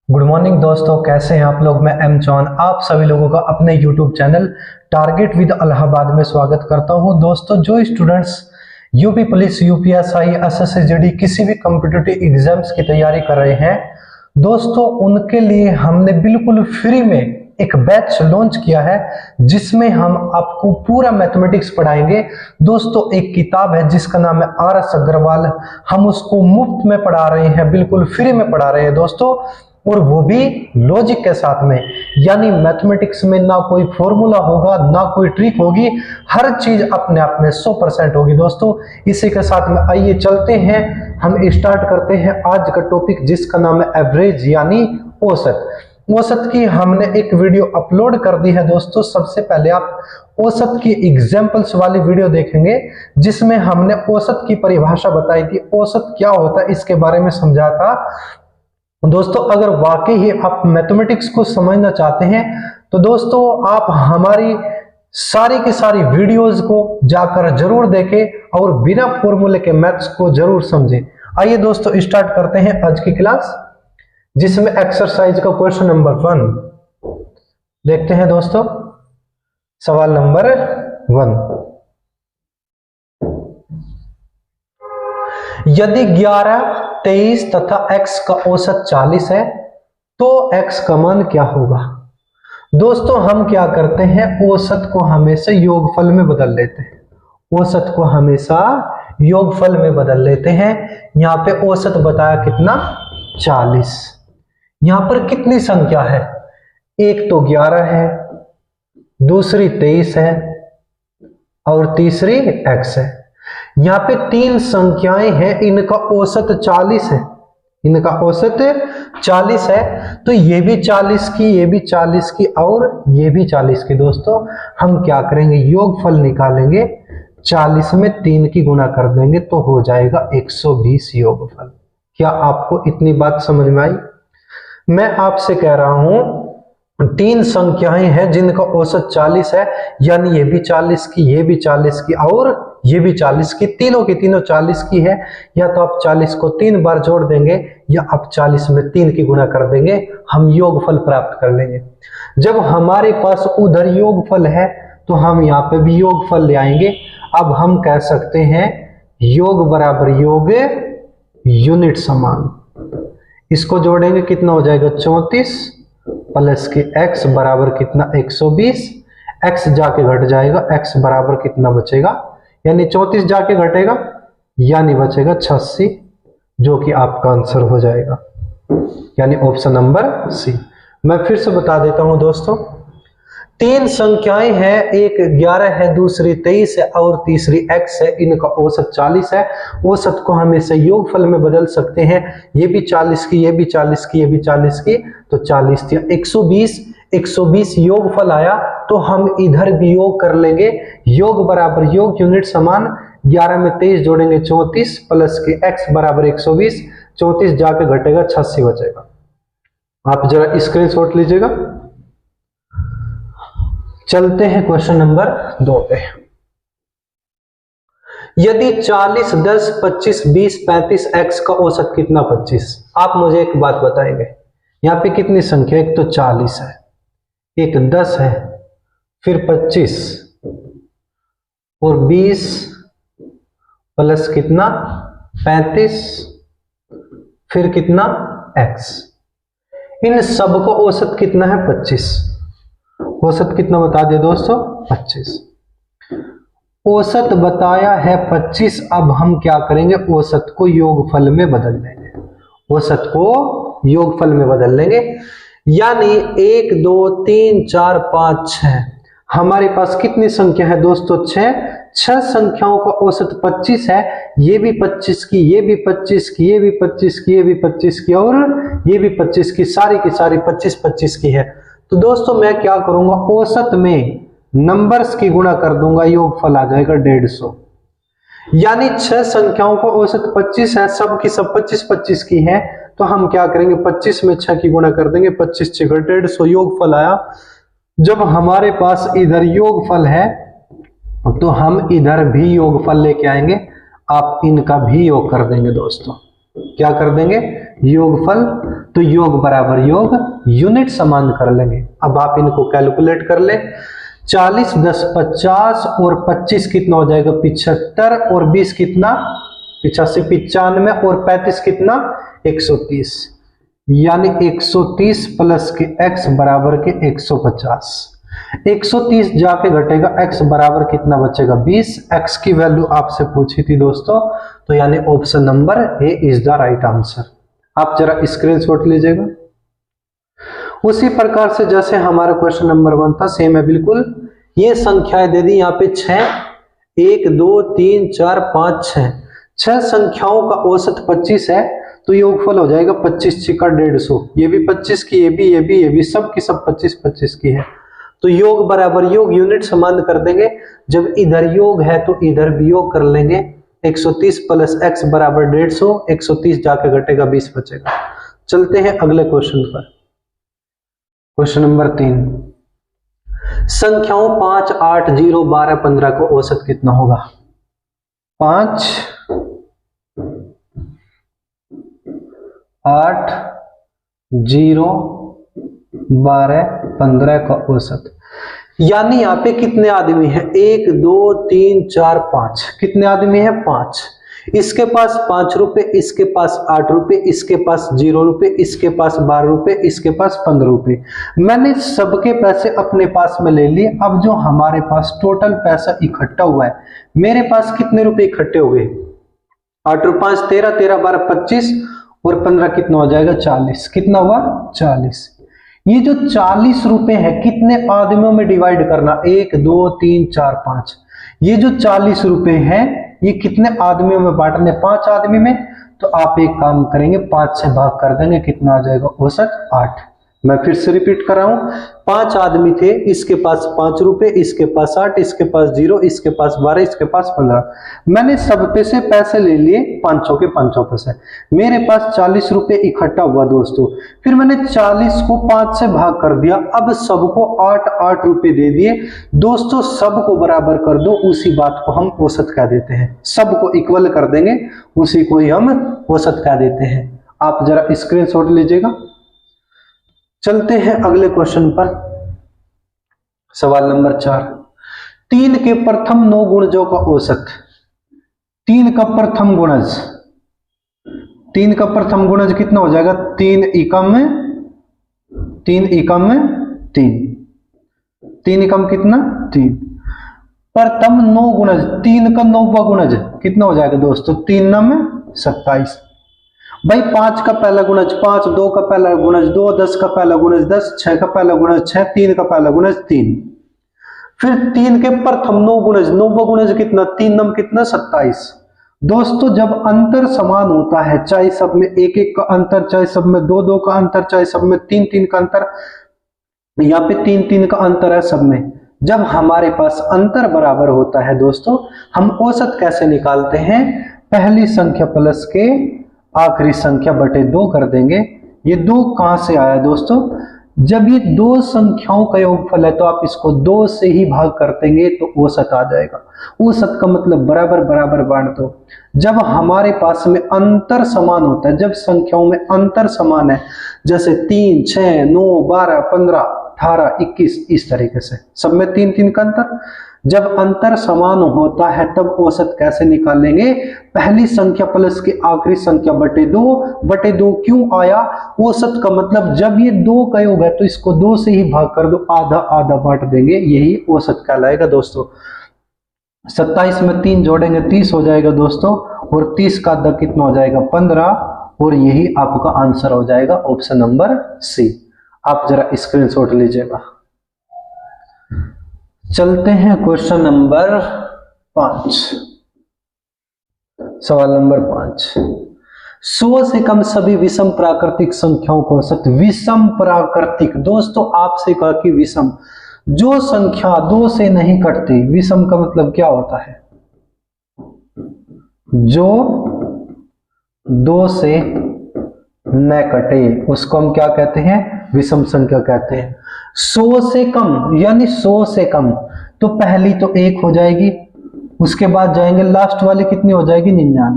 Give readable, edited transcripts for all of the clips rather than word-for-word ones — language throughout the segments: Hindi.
गुड मॉर्निंग दोस्तों, कैसे हैं आप लोग। मैं एम चौहान आप सभी लोगों का अपने YouTube channel target with Allahabad में स्वागत करता हूं। दोस्तों, जो students UP police, UPSI, SSC किसी भी कॉम्पिटिटिव एग्जाम्स की तैयारी कर रहे हैं दोस्तों, उनके लिए हमने बिल्कुल फ्री में एक बैच लॉन्च किया है जिसमें हम आपको पूरा मैथमेटिक्स पढ़ाएंगे। दोस्तों, एक किताब है जिसका नाम है आर.एस. अग्रवाल। हम उसको मुफ्त में पढ़ा रहे हैं, बिल्कुल फ्री में पढ़ा रहे हैं दोस्तों, और वो भी लॉजिक के साथ में। यानी मैथमेटिक्स में ना कोई फॉर्मूला होगा, ना कोई ट्रिक होगी, हर चीज अपने आप में 100% होगी दोस्तों। इसी के साथ में आइए चलते हैं, हम स्टार्ट करते हैं आज का टॉपिक जिसका नाम है एवरेज यानी औसत। औसत की हमने एक वीडियो अपलोड कर दी है दोस्तों। सबसे पहले आप औसत की एग्जांपल्स वाली वीडियो देखेंगे जिसमें हमने औसत की परिभाषा बताई थी, औसत क्या होता है इसके बारे में समझा था दोस्तों। अगर वाकई ही आप मैथमेटिक्स को समझना चाहते हैं तो दोस्तों आप हमारी सारी की सारी वीडियोस को जाकर जरूर देखें और बिना फॉर्मूले के मैथ्स को जरूर समझें। आइए दोस्तों स्टार्ट करते हैं आज की क्लास, जिसमें एक्सरसाइज का क्वेश्चन नंबर 1 देखते हैं दोस्तों। सवाल नंबर 1, यदि 11, 23 तथा x का औसत 40 है तो x का मान क्या होगा। दोस्तों, हम क्या करते हैं, औसत को हमेशा योगफल में बदल लेते हैं। औसत को हमेशा योगफल में बदल लेते हैं। यहां पे औसत बताया कितना, 40। यहां पर कितनी संख्या है, एक तो 11 है, दूसरी 23 है और तीसरी x है। यहाँ पे 3 संख्याएं हैं, इनका औसत 40 है, इनका औसत 40 है। तो ये भी 40 की, ये भी 40 की और ये भी 40 की। दोस्तों, हम क्या करेंगे, योगफल निकालेंगे, 40 में 3 की गुणा कर देंगे तो हो जाएगा 120 योगफल। क्या आपको इतनी बात समझ में आई। मैं आपसे कह रहा हूं 3 संख्याएं हैं जिनका औसत 40 है, यानी ये भी 40 की, ये भी 40 की और ये भी 40 की, तीनों की तीनों 40 की है। या तो आप 40 को 3 बार जोड़ देंगे या आप 40 में 3 की गुणा कर देंगे, हम योगफल प्राप्त कर लेंगे। जब हमारे पास उधर योगफल है तो हम यहाँ पे भी योगफल ले आएंगे। अब हम कह सकते हैं योग बराबर योग, यूनिट समान। इसको जोड़ेंगे कितना हो जाएगा, 34 प्लस के x बराबर कितना, 120। x जाके घट जाएगा, x बराबर कितना बचेगा, यानी 34 जाके घटेगा, यानी बचेगा 86, जो कि आपका आंसर हो जाएगा, यानी ऑप्शन नंबर सी। मैं फिर से बता देता हूं दोस्तों, 3 संख्याएं हैं, एक 11 है, दूसरी 23 है और तीसरी x है। इनका औसत 40 है। औसत को हमेशा योगफल में बदल सकते हैं, ये भी 40 की, ये भी 40 की, ये भी 40 की, तो 40 थी 120 योगफल आया तो हम इधर भी योग कर लेंगे। योग बराबर योग, यूनिट समान। 11 में 23 जोड़ेंगे 34 प्लस के x बराबर 120, 34 जाके घटेगा, 86 बचेगा। आप जरा स्क्रीनशॉट लीजिएगा। चलते हैं क्वेश्चन नंबर 2 पे। यदि 40, 10, 25, 20, 35 x का औसत कितना, 25। आप मुझे एक बात बताएंगे, यहाँ पे कितनी संख्या, एक तो 40 है, एक 10 है, फिर 25 और 20 प्लस कितना, 35, फिर कितना x। इन सब का औसत कितना है, 25। औसत कितना बता दिया दोस्तों, 25। औसत बताया है 25। अब हम क्या करेंगे, औसत को योगफल में बदल लेंगे, औसत को योगफल में बदल लेंगे। यानी 1, 2, 3, 4, 5, 6, हमारे पास कितनी संख्या है दोस्तों, 6 संख्याओं का औसत 25 है। ये भी 25 की, ये भी 25 की, ये भी 25 की, ये भी 25 की और ये भी 25 की, सारी की सारी 25 की है। तो दोस्तों मैं क्या करूंगा, औसत में नंबर्स की गुणा कर दूंगा, योगफल आ जाएगा 150। यानी 6 संख्याओं का औसत 25 है, सब की सब 25 की है। तो हम क्या करेंगे, 25 में 6 की गुणा कर देंगे, 25 6 150 योगफल आया। जब हमारे पास इधर योगफल है तो हम इधर भी योगफल लेके आएंगे, आप इनका भी योग कर देंगे दोस्तों। क्या कर देंगे, योगफल। तो योग बराबर योग, यूनिट समान कर लेंगे। अब आप इनको कैलकुलेट कर ले। 40 10 50 और 25 कितना हो जाएगा 75 और 20 कितना 85 95 और 35 कितना 130, यानी 130 प्लस के x बराबर के 150। 130 जाके घटेगा x बराबर कितना बचेगा 20। x की वैल्यू आपसे पूछी थी दोस्तों, तो यानी option number A is the right answer. आप जरा स्क्रीनशॉट लीजिएगा। उसी प्रकार से जैसे हमारा क्वेश्चन नंबर 1 था, सेम है बिल्कुल। ये संख्याएं दे दी यहाँ पे 6, 1 2 3 4 5 6, 6 संख्याओं का औसत 25 है, तो योगफल हो जाएगा 25 6 का 150। ये भी 25 की, ये भी सब की सब 25 25 की है। तो योग बराबर योग, यूनिट समान कर देंगे। जब इधर योग है तो इधर भी योग कर लेंगे। 130 प्लस x बराबर 150, 130 जाके घटेगा 20 बचेगा। चलते हैं अगले क्वेश्चन पर। क्वेश्चन नंबर 3, संख्याओं 5 8 0 12 15 का औसत कितना होगा। 5 8 0 12 15 का औसत, यानी यहाँ पे कितने आदमी हैं 1 2 3 4 5, कितने आदमी हैं 5। इसके पास 5 रुपए, इसके पास 8 रुपए, इसके पास 0 रुपए, इसके पास 12 रुपए, इसके पास 15 रुपए। मैंने सबके पैसे अपने पास में ले लिए। अब जो हमारे पास टोटल पैसा इकट्ठा हुआ है, मेरे पास कितने रुपए इकट्ठे हो गए 8 और 5 13, 13 12 25 और 15 कितना हो जाएगा 40। कितना हुआ 40। ये जो 40 रुपए है कितने आदमियों में डिवाइड करना, 1 2 3 4 5। ये जो 40 रुपए हैं ये कितने आदमियों में बांटने, 5 आदमी में। तो आप एक काम करेंगे 5 से भाग कर देंगे, कितना आ जाएगा औसत 8। मैं फिर से रिपीट कर रहा हूं, 5 आदमी थे, इसके पास 5 रुपए, इसके पास 8, इसके पास 0, इसके पास 12, इसके पास 15। मैंने सब पे से पैसे ले लिए 500 के 500 पैसे, मेरे पास 40 रुपए इकट्ठा हुआ दोस्तों। फिर मैंने 40 को 5 से भाग कर दिया, अब सबको 8 8 रुपए दे दिए दोस्तों। सबको बराबर कर दो, उसी बात को हम औसत कह देते हैं। सबको इक्वल कर देंगे, उसी को ही हम औसत कह देते हैं। आप जरा स्क्रीनशॉट लीजिएगा। चलते हैं अगले क्वेश्चन पर। सवाल नंबर 4, 3 के प्रथम 9 गुणजों का औसत। 3 का प्रथम गुणज, 3 का प्रथम गुणज कितना हो जाएगा 3 एकम 3 एकम 3, 3 एकम कितना 3। प्रथम 9 गुणज, 3 का 9वां गुणज कितना हो जाएगा दोस्तों 3 9 27। भाई 5 का पहला गुणज 5, 2 का पहला गुणज 2, 10 का पहला गुणज 10, 6 का पहला गुणज 6, 3 का पहला गुणज 3। फिर 3 के प्रथम 9 गुणज, 9वां गुणज कितना 3 9 कितना 27। दोस्तों जब अंतर समान होता है, चाहे सब में 1 1 का अंतर, चाहे सब में 2 2 का अंतर, चाहे सब में 3 3 का अंतर, यहाँ पे 3 3 का अंतर है सब में। जब हमारे पास अंतर बराबर होता है दोस्तों, हम औसत कैसे निकालते हैं, पहली संख्या प्लस के आखिरी संख्या बटे 2 कर देंगे। ये 2 कहां से आया दोस्तों, जब ये 2 संख्याओं का योगफल है तो आप इसको 2 से ही भाग कर देंगे तो औसत आ जाएगा। औसत का मतलब बराबर बराबर बांट दो। जब हमारे पास में अंतर समान होता है, जब संख्याओं में अंतर समान है, जैसे 3 6 9 12 15 18 21, इस तरीके से सब में 3 3 का अंतर, जब अंतर समान होता है तब औसत कैसे निकालेंगे, पहली संख्या प्लस की आखिरी संख्या बटे 2 क्यों आया, औसत का मतलब जब ये 2 का योग है तो इसको 2 से ही भाग कर दो, आधा आधा बांट देंगे, यही औसत कहलाएगा दोस्तों। 27 में 3 जोड़ेंगे 30 हो जाएगा दोस्तों, और 30 का आधा कितना हो जाएगा 15, और यही आपका आंसर हो जाएगा ऑप्शन नंबर सी। आप जरा स्क्रीनशॉट लीजिएगा। चलते हैं क्वेश्चन नंबर 5। सवाल नंबर 5, 100 से कम सभी विषम प्राकृतिक संख्याओं को औसत। विषम प्राकृतिक दोस्तों आपसे कहा कि विषम, जो संख्या 2 से नहीं कटती, विषम का मतलब क्या होता है, जो 2 से न कटे उसको हम क्या कहते हैं, विषम संख्या कहते हैं। 100 से कम, यानी 100 से कम, तो पहली तो 1 हो जाएगी, उसके बाद जाएंगे लास्ट वाली कितनी हो जाएगी 99,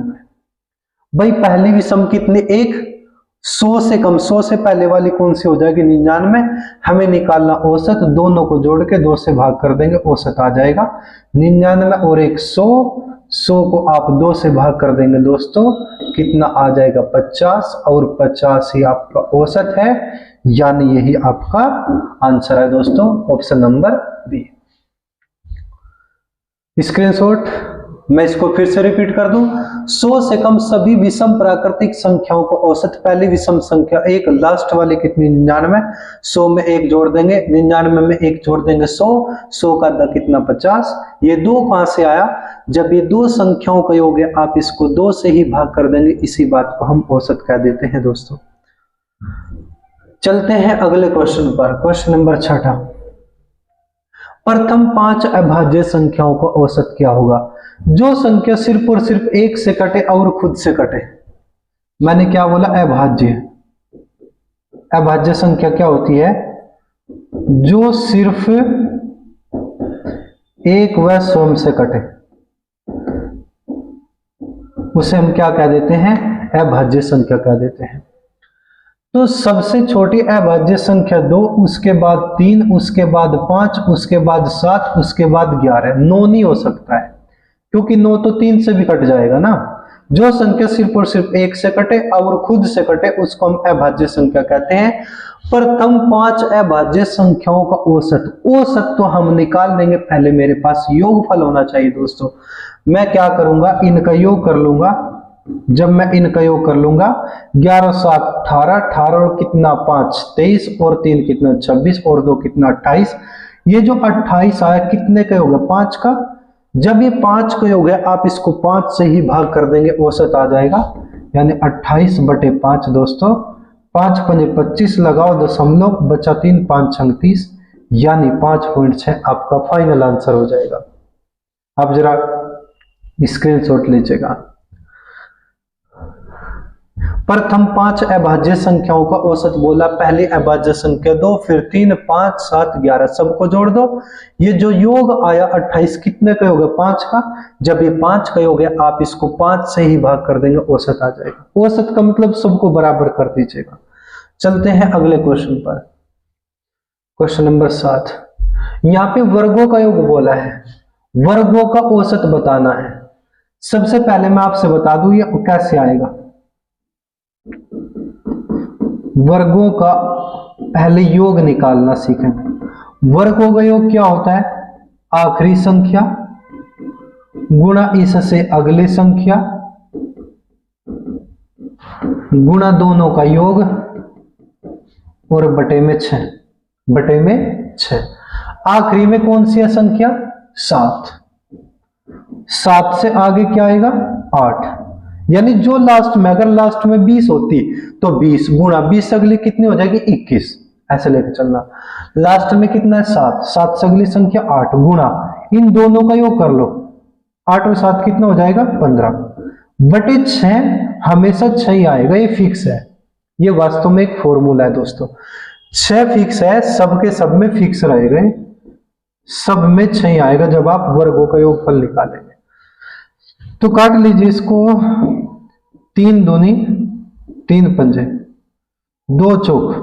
भाई पहली विषम कितनी, एक, 100 से कम, 100 से पहले वाली कौन सी हो जाएगी, 99। हमें निकालना औसत, दोनों को जोड़ के 2 से भाग कर देंगे, औसत आ जाएगा 99 और 100, 100 को आप 2 से भाग कर देंगे दोस्तों, कितना आ जाएगा 50, और 50 ही आपका औसत है, यानी यही आपका आंसर है दोस्तों, ऑप्शन नंबर बी। स्क्रीनशॉट मैं इसको फिर से रिपीट कर दूं, 100 से कम सभी विषम प्राकृतिक संख्याओं को औसत, पहली विषम संख्या एक, लास्ट वाली कितनी 99, 100 में 1 जोड़ देंगे, 99 में 1 जोड़ देंगे 100, 100 का 10 कितना 50, ये 2 कहां से आया, जब ये दो संख्याओं का योग है आप इसको 2 से ही भाग कर देंगे, इसी बात को हम औसत कह देते हैं दोस्तों। चलते हैं अगले क्वेश्चन पर, क्वेश्चन नंबर 6। प्रथम 5 अभाज्य संख्याओं का औसत क्या होगा, जो संख्या सिर्फ और सिर्फ 1 से कटे और खुद से कटे। मैंने क्या बोला, अभाज्य। अभाज्य संख्या क्या होती है, जो सिर्फ एक व स्वयं से कटे, उसे हम क्या कह देते हैं, अभाज्य संख्या कह देते हैं। तो सबसे छोटी अभाज्य संख्या 2, उसके बाद 3, उसके बाद 5, उसके बाद 7, उसके बाद 11। 9 नहीं हो सकता है, क्योंकि 9 तो 3 से भी कट जाएगा ना। जो संख्या सिर्फ और सिर्फ 1 से कटे और खुद से कटे उसको हम अभाज्य संख्या कहते हैं। प्रथम 5 अभाज्य संख्याओं का औसत, औसत तो हम निकाल लेंगे, पहले मेरे पास योगफल होना चाहिए दोस्तों। मैं क्या करूंगा, इनका योग कर लूंगा। जब मैं इनका योग कर लूंगा, 11 7 18, 18 और कितना 5 23, और 3 कितना 26, और 2 कितना 28। ये जो 28 आया कितने का योग है, 5 का। जब ये 5 का योग है आप इसको 5 से ही भाग कर देंगे, औसत आ जाएगा, यानी 28/5 दोस्तों। 5 पंजे 25, लगाओ दशमलव, बचा 3, 5 छंग 30, यानी 5.6 आपका फाइनल आंसर हो जाएगा। आप जरा स्क्रीनशॉट लीजिएगा। प्रथम 5 अभाज्य संख्याओं का औसत बोला, पहली अभाज्य संख्या 2, फिर 3, 5, 7, 11, सबको जोड़ दो। ये जो योग आया 28 कितने का योग है, 5 का। जब ये 5 का योग है आप इसको 5 से ही भाग कर देंगे, औसत आ जाएगा। औसत का मतलब सबको बराबर कर दीजिएगा। चलते हैं अगले क्वेश्चन पर, क्वेश्चन नंबर 7। यहाँ पे वर्गों का योग बोला है, वर्गों का औसत बताना है। सबसे पहले मैं आपसे बता दूं ये कैसे आएगा। वर्गों का पहले योग निकालना सीखेंगे। वर्गों का योग क्या होता है, आखिरी संख्या गुणा इससे अगली संख्या गुणा दोनों का योग और बटे में 6, बटे में 6। आखिरी में कौन सी है संख्या, 7। 7 से आगे क्या आएगा, 8। यानी जो लास्ट में, अगर लास्ट में 20 होती तो 20 गुणा 20 से अगली कितनी हो जाएगी, 21। ऐसे लेकर चलना। लास्ट में कितना है, 7। 7 से अगली संख्या 8 गुणा, इन दोनों का योग कर लो, 8 और 7 कितना हो जाएगा, 15 बटे 6। हमेशा 6 ही आएगा, ये फिक्स है। ये वास्तव में एक फॉर्मूला है दोस्तों। 6 फिक्स है, सबके सब में फिक्स रहेगा, सब में 6 ही आएगा जब आप वर्गों का योगफल निकालेंगे। तो काट लीजिए इसको, 3 दूनी 3 पंजे 2 चौक,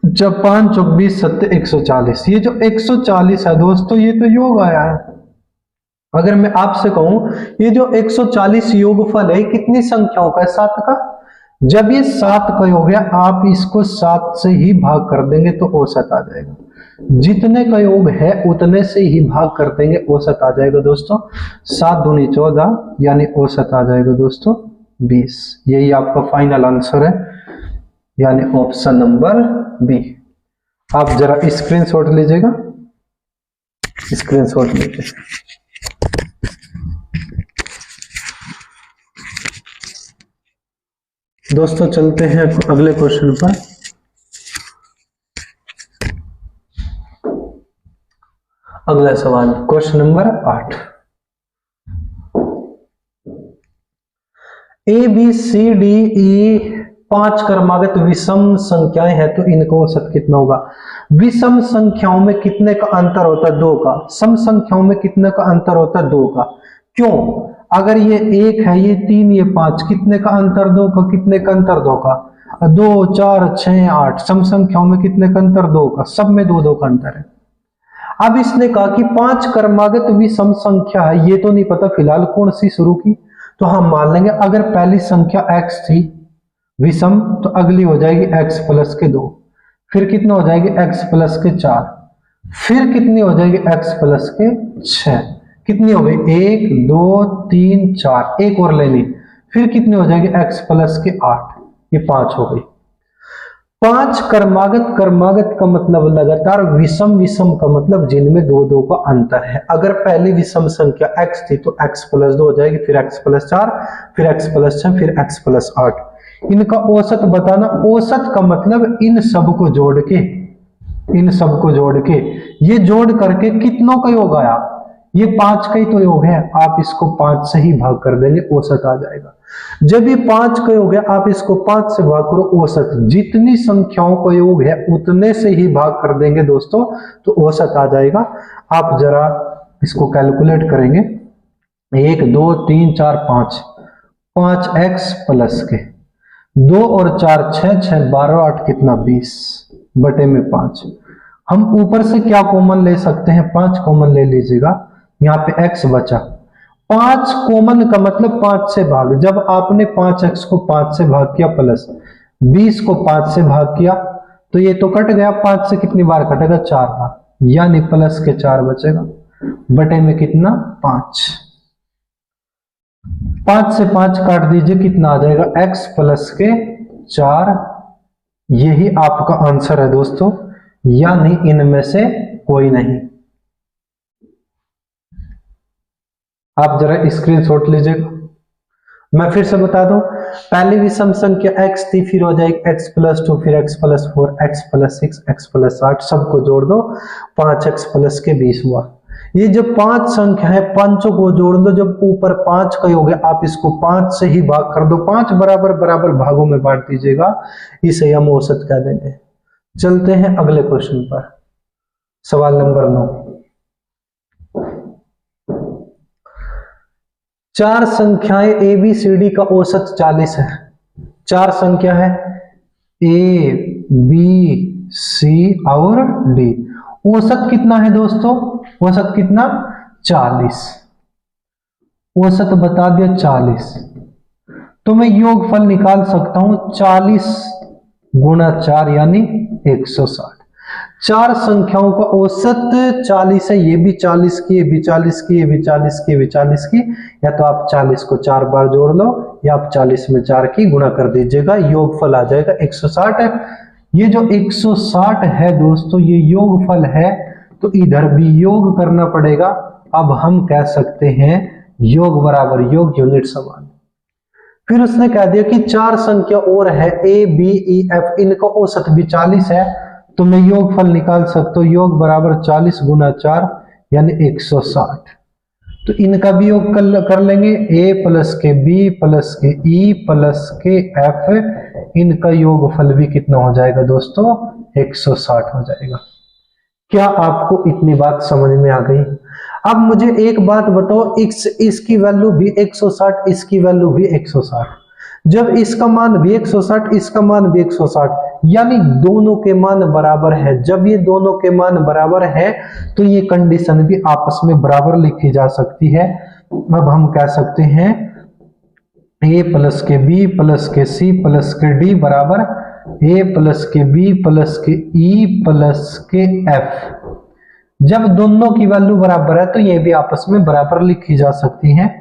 जब 5 चौक 20 7 140। ये जो 140 है दोस्तों, ये तो योग आया है। अगर मैं आपसे कहूं ये जो 140 योगफल है कितनी संख्याओं का है, 7 का। जब ये 7 का योग है आप इसको 7 से ही भाग कर देंगे तो औसत आ जाएगा। जितने का योग है उतने से ही भाग कर देंगे, औसत आ जाएगा दोस्तों। 7 दूनी 14, यानी औसत आ जाएगा दोस्तों 20। यही आपका फाइनल आंसर है, यानी ऑप्शन नंबर बी। आप जरा स्क्रीनशॉट लीजिएगा, स्क्रीनशॉट लीजिए। दोस्तों चलते हैं अगले क्वेश्चन पर। अगला सवाल, question number 8। A B C D E 5 क्रमागत विषम संख्याएं हैं तो इनका औसत कितना होगा। विषम संख्याओं में कितने का अंतर होता है, 2 का। सम संख्याओं में कितने का अंतर होता है, 2 का। क्यों, अगर ये 1 है, ये 3, ये 5, कितने का अंतर? 2 का। कितने का अंतर? 2 का। 2 4 6 8, सम संख्याओं में कितने का अंतर? 2 का। सब में 2 2 का अंतर है। अब इसने कहा कि 5 क्रमागत विषम संख्या है, ये तो नहीं पता फिलहाल कौन सी शुरू की, तो हम मान लेंगे अगर पहली संख्या x थी विषम, तो अगली हो जाएगी x प्लस के 2, फिर कितना हो जाएगी? x प्लस के 4, फिर कितनी हो जाएगी? x प्लस के 6। कितनी हो गई? 1 2 3 4, एक और लेनी, फिर कितनी हो जाएगी? x प्लस के 8, ये 5 हो गई। 5 क्रमागत, क्रमागत का मतलब लगातार, विषम, विषम का मतलब जिनमें 2 2 का अंतर है। अगर पहली विषम संख्या x थी तो x प्लस 2 हो जाएगी, फिर x प्लस 4, फिर x प्लस 6, फिर x प्लस 8। इनका औसत बताना। औसत का मतलब इन सब को जोड़ के, इन सब को जोड़ के, ये जोड़ करके कितनों का योग आया? ये 5 का ही तो योग है, आप इसको 5 से ही भाग कर देंगे, औसत आ जाएगा। जब ये 5 का योग है, आप इसको 5 से भाग करो, औसत जितनी संख्याओं का योग है उतने से ही भाग कर देंगे दोस्तों, तो औसत आ जाएगा। आप जरा इसको कैलकुलेट करेंगे। 1 2 3 4 5, 5x प्लस के 2 और 4 6 6 12 8, कितना? 20 बटे में 5। हम ऊपर से क्या कॉमन ले सकते हैं? 5 कॉमन ले लीजिएगा, यहाँ पे x बचा। 5 कॉमन का मतलब 5 से भाग, जब आपने 5x को 5 से भाग किया प्लस 20 को 5 से भाग किया, तो ये तो कट गया। 5 से कितनी बार कटेगा? 4 बार, यानी प्लस के 4 बचेगा, बटे में कितना? 5। 5 से 5 काट दीजिए, कितना आ जाएगा? x प्लस के 4। यही आपका आंसर है दोस्तों, यानी इनमें से कोई नहीं। आप जरा स्क्रीनशॉट लीजिएगा। मैं फिर से बता दूं, पहली विषम संख्या x थी, फिर हो जाएगी x प्लस 2, फिर x plus 4, x plus 6, x plus 8, सबको जोड़ दो, 5x प्लस के 20 हुआ। ये जो 5 संख्या है, पांचों को जोड़ लो, जब ऊपर 5 का योग है आप इसको 5 से ही भाग कर दो, 5 बराबर बराबर भागों में बांट दीजिएगा, इसे हम औसत कह देंगे। चलते हैं अगले क्वेश्चन पर, सवाल नंबर 9। 4 संख्याएं ABCD का औसत 40 है। 4 संख्या है A B C और D। औसत कितना है दोस्तों? औसत कितना? 40। औसत बता दिया 40, तो मैं योगफल निकाल सकता हूं 40 गुणा 4 यानी 160। 4 संख्याओं का औसत 40 है, ये भी 40 की, ये भी 40 की, ये भी 40 की, ये भी 40 की। या तो आप 40 को 4 बार जोड़ लो, या आप 40 में 4 की गुणा कर दीजिएगा, योगफल आ जाएगा 160 है। ये जो 160 है दोस्तों, ये योगफल है, तो इधर भी योग करना पड़ेगा। अब हम कह सकते हैं योग बराबर योग, यूनिट समान। फिर उसने कह दिया कि 4 संख्या और है A B E F, इनका औसत भी 40 है, तो मैं योगफल निकाल सकता हूं, योग बराबर 40 गुना 4 यानी 160। तो इनका भी योग कर लेंगे, A प्लस के B प्लस के E प्लस के F, इनका योगफल भी कितना हो जाएगा दोस्तों? 160 हो जाएगा। क्या आपको इतनी बात समझ में आ गई? अब मुझे एक बात बताओ, इसकी वैल्यू भी 160, इसकी वैल्यू भी 160, जब इसका मान भी 160, इसका मान भी 160, यानी दोनों के मान बराबर है। जब ये दोनों के मान बराबर है तो ये कंडीशन भी आपस में बराबर लिखी जा सकती है। अब हम कह सकते हैं A प्लस के B प्लस के C प्लस के D बराबर A प्लस के B प्लस के E प्लस के F। जब दोनों की वैल्यू बराबर है तो ये भी आपस में बराबर लिखी जा सकती हैं।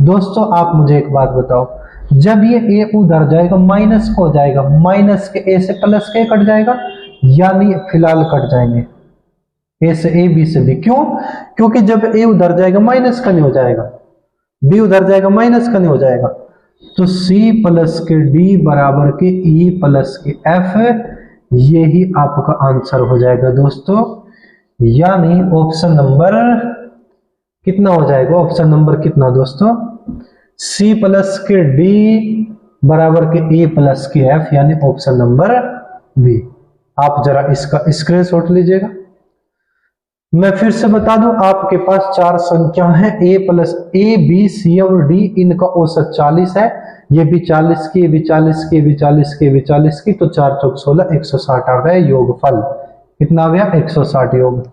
दोस्तों आप मुझे एक बात बताओ, जब ये A उधर जाएगा माइनस को हो जाएगा, माइनस के A से प्लस के कट जाएगा, यानी फिलहाल कट जाएंगे A से A, B से B। क्यों? क्योंकि जब A उधर जाएगा माइनस का नहीं हो जाएगा, B उधर जाएगा माइनस का नहीं हो जाएगा, तो C प्लस के D बराबर के E प्लस के F, यही आपका आंसर हो जाएगा दोस्तों। यानी ऑप्शन नंबर कितना हो जाएगा? ऑप्शन नंबर कितना दोस्तों? C प्लस के D बराबर के A प्लस के F, यानी ऑप्शन नंबर बी। आप जरा इसका स्क्रीनशॉट लीजिएगा। मैं फिर से बता दूं, आपके पास चार संख्या है, ए प्लस ए बी सी और डी, इनका औसत 40 है। ये भी 40 की, ये भी 40 की, ये भी 40 की, ये भी 40 की, तो 4 चौक 16, 160 आ गया योगफल। कितना आ गया? 160 योग।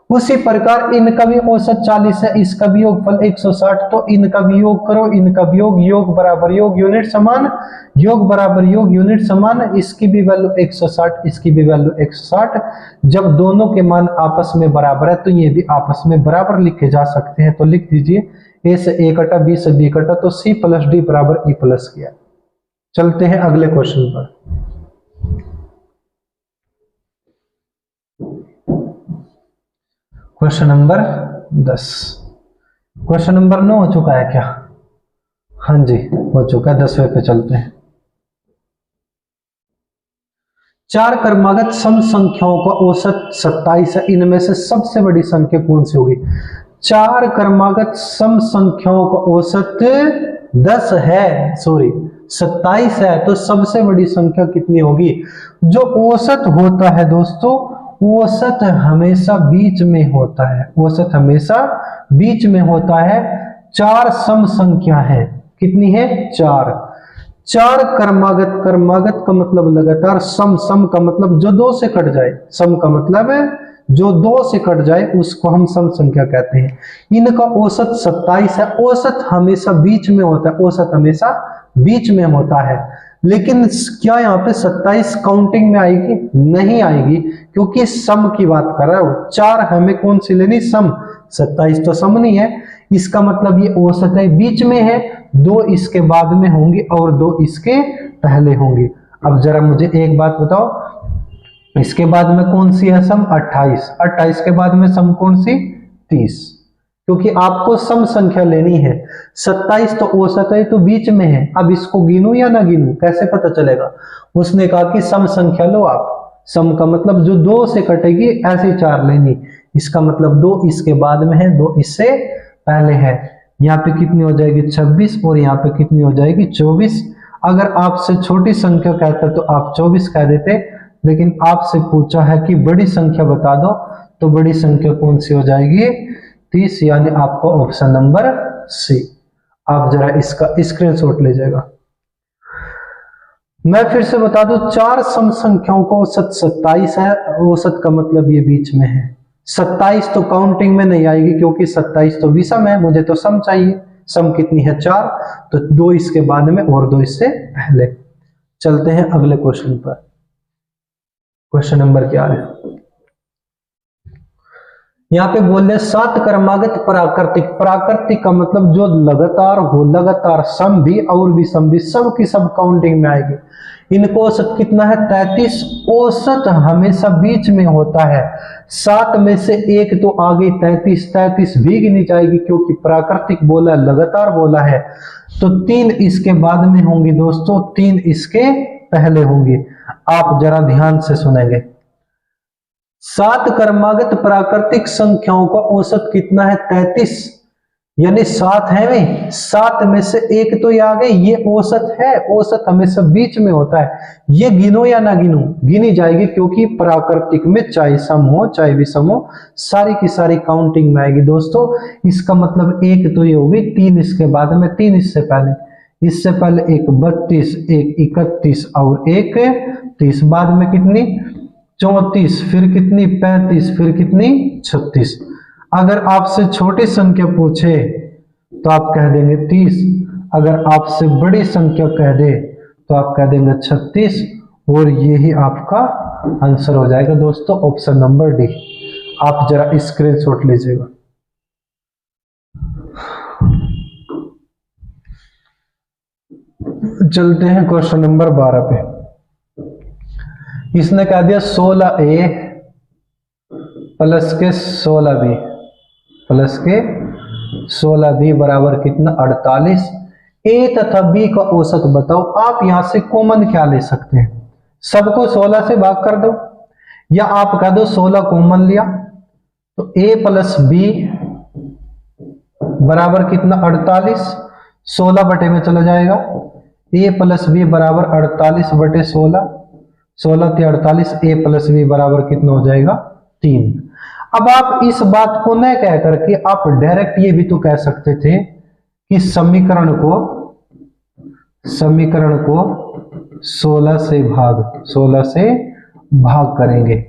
उसी प्रकार इनका भी औसत 40 है, इसका भी योगफल 160, तो इनका भी योग करो, इनका भी योग, योग बराबर योग, यूनिट समान, योग बराबर योग, यूनिट समान। इसकी भी वैल्यू 160, इसकी भी वैल्यू 160। जब दोनों के मान आपस में बराबर है तो ये भी आपस में बराबर लिखे जा सकते हैं। तो लिख दीजिए, ए से ए कटा, बी से बी कटा, तो सी प्लस डी बराबर ई प्लस किया। चलते हैं अगले क्वेश्चन पर। Question number 10। क्वेश्चन नंबर 9 हो चुका है क्या? हाँ जी हो चुका है। 10वें पे चलते हैं। चार क्रमागत सम संख्याओं का औसत 27 है, इनमें से सबसे बड़ी संख्या कौन सी होगी? चार क्रमागत सम संख्याओं का औसत 10 है, सॉरी 27 है, तो सबसे बड़ी संख्या कितनी होगी? जो औसत होता है दोस्तों, औसत हमेशा बीच में होता है, औसत हमेशा बीच में होता है। चार सम संख्या है, कितनी है? चार। चार क्रमागत, क्रमागत का मतलब लगातार, सम, सम का मतलब जो दो से कट जाए, सम का मतलब है जो दो से कट जाए उसको हम सम संख्या कहते हैं। इनका औसत 27 है। औसत हमेशा बीच में होता है, औसत हमेशा बीच में होता है। लेकिन क्या यहाँ पे 27 काउंटिंग में आएगी? नहीं आएगी, क्योंकि सम की बात कर रहा हूं। चार हमें कौन सी लेनी? सम। 27 तो सम नहीं है, इसका मतलब ये औसत है, बीच में है। दो इसके बाद में होंगी और दो इसके पहले होंगी। अब जरा मुझे एक बात बताओ, इसके बाद में कौन सी है सम? 28। 28 के बाद में सम कौन सी? 30। क्योंकि आपको सम संख्या लेनी है। 27 तो औसत है, तो बीच में है। अब इसको गिनूं या ना गिनूं, कैसे पता चलेगा? उसने कहा कि सम संख्या लो आप। सम का मतलब जो दो से कटेगी, ऐसी चार लेनी। इसका मतलब दो इसके बाद में है, दो इससे पहले है। यहाँ पे कितनी हो जाएगी? 26, और यहाँ पे कितनी हो जाएगी? 24। अगर आपसे छोटी संख्या कहता तो आप 24 कह देते, लेकिन आपसे पूछा है कि बड़ी संख्या बता दो, तो बड़ी संख्या कौन सी हो जाएगी? 30, यानी आपको ऑप्शन नंबर सी। आप जरा इसका स्क्रीनशॉट ले जाएगा। मैं फिर से बता दूं, चार सम संख्याओं का औसत 27 है। औसत का मतलब ये बीच में है। 27 तो काउंटिंग में नहीं आएगी, क्योंकि 27 तो विषम है, मुझे तो सम चाहिए। सम कितनी है? 4, तो दो इसके बाद में और दो इससे पहले। चलते हैं अगले क्वेश्चन पर। क्वेश्चन नंबर क्या है? यहाँ पे बोल रहे 7 क्रमागत प्राकृतिक। प्राकृतिक का मतलब जो लगातार हो, लगातार, सम भी और विषम भी, सब की सब काउंटिंग में आएगी। इनको औसत कितना है? 33। औसत हमेशा बीच में होता है। 7 में से एक तो आगे 33, 33 भी गिनी जाएगी, क्योंकि प्राकृतिक बोला, लगातार बोला है। तो 3 इसके बाद में होंगी दोस्तों, 3 इसके पहले होंगी। आप जरा ध्यान से सुनेंगे। 7 क्रमागत प्राकृतिक संख्याओं का औसत कितना है? 33, यानी 7 है वे, 7 में से एक तो ये आ गए, ये औसत है। औसत हमेशा बीच में होता है। ये गिनो या ना गिनो, गिनी जाएगी, क्योंकि प्राकृतिक में चाहे सम हो चाहे विषम हो, सारी की सारी काउंटिंग में आएगी दोस्तों। इसका मतलब एक तो ये होगी, 3 इसके बाद में, 3 इससे पहले, इससे पहले एक 32, एक 31 और एक 30, बाद में कितनी? 34, फिर कितनी? 35, फिर कितनी? 36। अगर आपसे छोटी संख्या पूछे तो आप कह देंगे 30। अगर आपसे बड़ी संख्या कह दे तो आप कह देंगे 36, और यही आपका आंसर हो जाएगा दोस्तों, ऑप्शन नंबर डी। आप जरा स्क्रीनशॉट लीजिएगा। चलते हैं क्वेश्चन नंबर 12 पे। इसने कह दिया 16a प्लस के 16b प्लस के 16b बराबर कितना? 48। a तथा b का औसत बताओ। आप यहां से कॉमन क्या ले सकते हैं? सबको 16 से भाग कर दो, या आप कह दो 16 कॉमन लिया, तो a प्लस b बराबर कितना? 48। 16 बटे में चला जाएगा। a प्लस b बराबर 48 बटे 16, 16 × 48, a प्लस b बराबर कितना हो जाएगा? 3। अब आप इस बात को न कह करके आप डायरेक्ट ये भी तो कह सकते थे कि समीकरण को 16 से भाग करेंगे।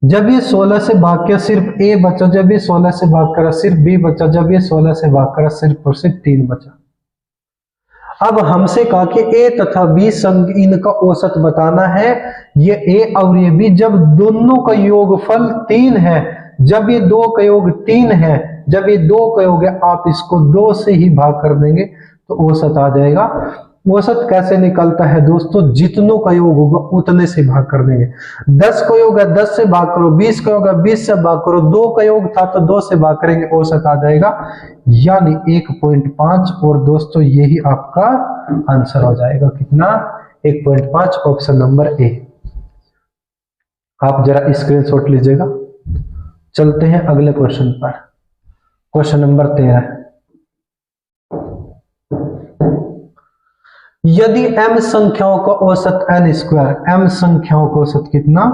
जब ये 16 से भाग किया सिर्फ ए बचा, जब ये 16 से भाग करा सिर्फ बी बचा, जब ये 16 से भाग करा सिर्फ और सिर्फ 3 बचा। अब हमसे कहा कि ए तथा बी संग इनका औसत बताना है। ये ए और ये बी जब दोनों का योगफल 3 है, जब ये दो का योग 3 है, जब ये दो का योग है, आप इसको 2 से ही भाग कर देंगे तो औसत आ जाएगा। औसत कैसे निकलता है दोस्तों? जितनों का योग होगा उतने से भाग कर देंगे। 10 का योग है 10 से भाग करो, 20 का योग है 20 से भाग करो, 2 का योग था तो 2 से भाग करेंगे, औसत आ जाएगा यानी 1.5। और दोस्तों यही आपका आंसर हो जाएगा। कितना? 1.5, ऑप्शन नंबर ए। आप जरा स्क्रीनशॉट लीजिएगा। चलते हैं अगले क्वेश्चन पर। Question number 13। यदि m संख्याओं का औसत n स्क्वायर, m संख्याओं का औसत कितना?